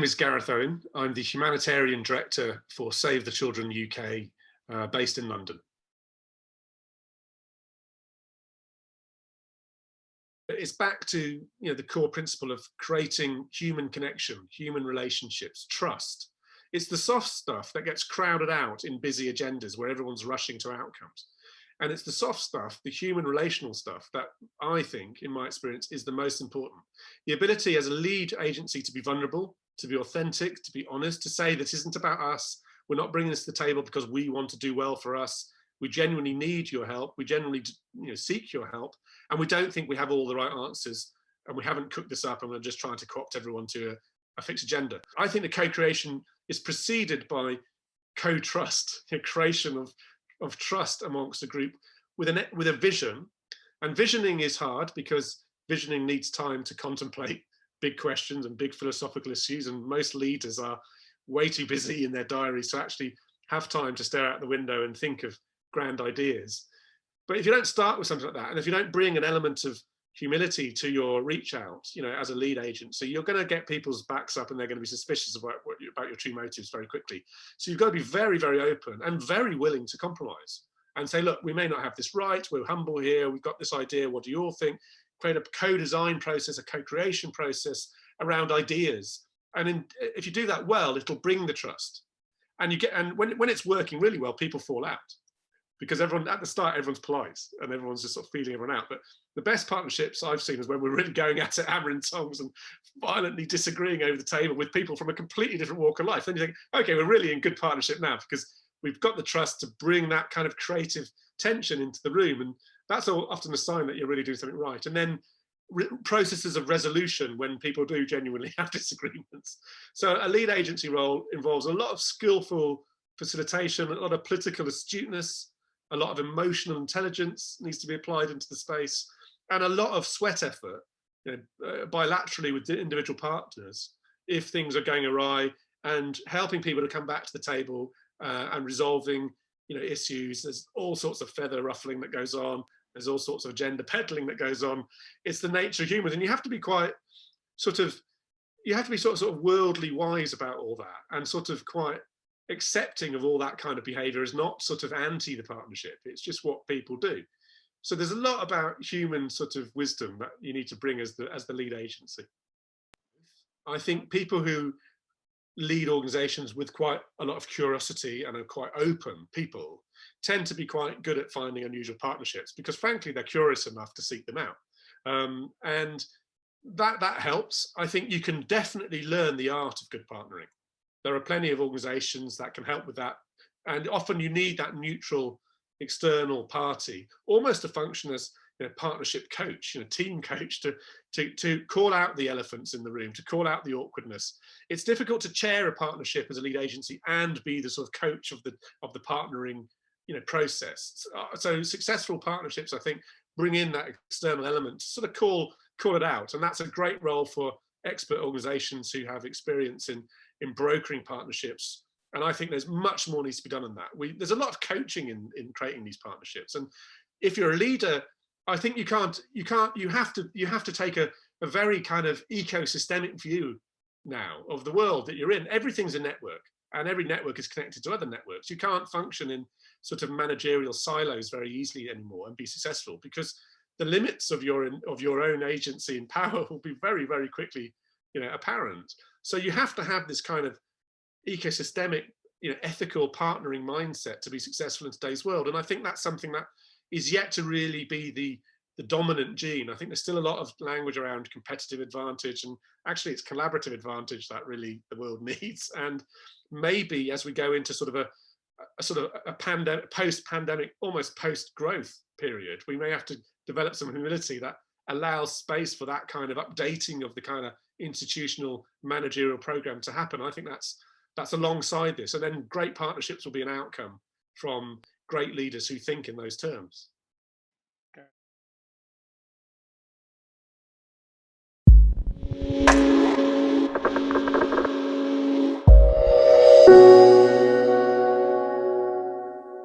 name is Gareth Owen. I'm the Humanitarian Director for Save the Children UK, based in London. It's back to the core principle of creating human connection, human relationships, trust. It's the soft stuff that gets crowded out in busy agendas where everyone's rushing to outcomes. And it's the soft stuff, the human relational stuff, that I think, in my experience, is the most important. The ability as a lead agency to be vulnerable, to be authentic, to be honest, to say this isn't about us. We're not bringing this to the table because we want to do well for us. We genuinely need your help. We generally seek your help. And we don't think we have all the right answers. And we haven't cooked this up and we're just trying to co-opt everyone to a fixed agenda. I think the co-creation is preceded by co-trust, creation of trust amongst a group with a vision. And visioning is hard because visioning needs time to contemplate big questions and big philosophical issues, and most leaders are way too busy in their diaries to actually have time to stare out the window and think of grand ideas. But if you don't start with something like that, and if you don't bring an element of humility to your reach out, as a lead agency, you're going to get people's backs up and they're going to be suspicious about your true motives very quickly. So you've got to be very, very open and very willing to compromise and say, look, we may not have this right. We're humble here. We've got this idea. What do you all think? Create a co-design process, a co-creation process around ideas. And if you do that well, it'll bring the trust. And when it's working really well, people fall out. Because everyone at the start, everyone's polite and everyone's just sort of feeling everyone out. But the best partnerships I've seen is when we're really going at it, hammering tongs and violently disagreeing over the table with people from a completely different walk of life. Then you think, okay, we're really in good partnership now because we've got the trust to bring that kind of creative tension into the room. And that's often a sign that you're really doing something right. And then processes of resolution when people do genuinely have disagreements. So a lead agency role involves a lot of skillful facilitation, a lot of political astuteness, a lot of emotional intelligence needs to be applied into the space, and a lot of sweat effort, bilaterally with the individual partners, if things are going awry, and helping people to come back to the table and resolving, issues. There's all sorts of feather ruffling that goes on. There's all sorts of agenda peddling that goes on. It's the nature of humans, and you have to be quite sort of worldly wise about all that, and sort of quite accepting of all that kind of behavior is not sort of anti the partnership. It's just what people do. So there's a lot about human sort of wisdom that you need to bring as the lead agency. I think people who lead organizations with quite a lot of curiosity and are quite open people tend to be quite good at finding unusual partnerships because frankly they're curious enough to seek them out, and that helps. I think you can definitely learn the art of good partnering. There are plenty of organizations that can help with that. And often you need that neutral external party, almost to function as partnership coach, team coach, to call out the elephants in the room, to call out the awkwardness. It's difficult to chair a partnership as a lead agency and be the sort of coach of the partnering process. So successful partnerships, I think, bring in that external element to sort of call it out. And that's a great role for expert organizations who have experience in brokering partnerships. And I think there's much more needs to be done on that. There's a lot of coaching in creating these partnerships. And if you're a leader, I think you have to take a very kind of ecosystemic view now of the world that you're in. Everything's a network and every network is connected to other networks. You can't function in sort of managerial silos very easily anymore and be successful because the limits of your own agency and power will be very, very quickly apparent. So you have to have this kind of ecosystemic, ethical partnering mindset to be successful in today's world. And I think that's something that is yet to really be the dominant gene. I think there's still a lot of language around competitive advantage, and actually it's collaborative advantage that really the world needs. And maybe as we go into sort of a pandemic, post-pandemic, almost post-growth period, we may have to develop some humility that allows space for that kind of updating of the kind of institutional managerial program to happen. I think that's alongside this, and then great partnerships will be an outcome from great leaders who think in those terms. Okay.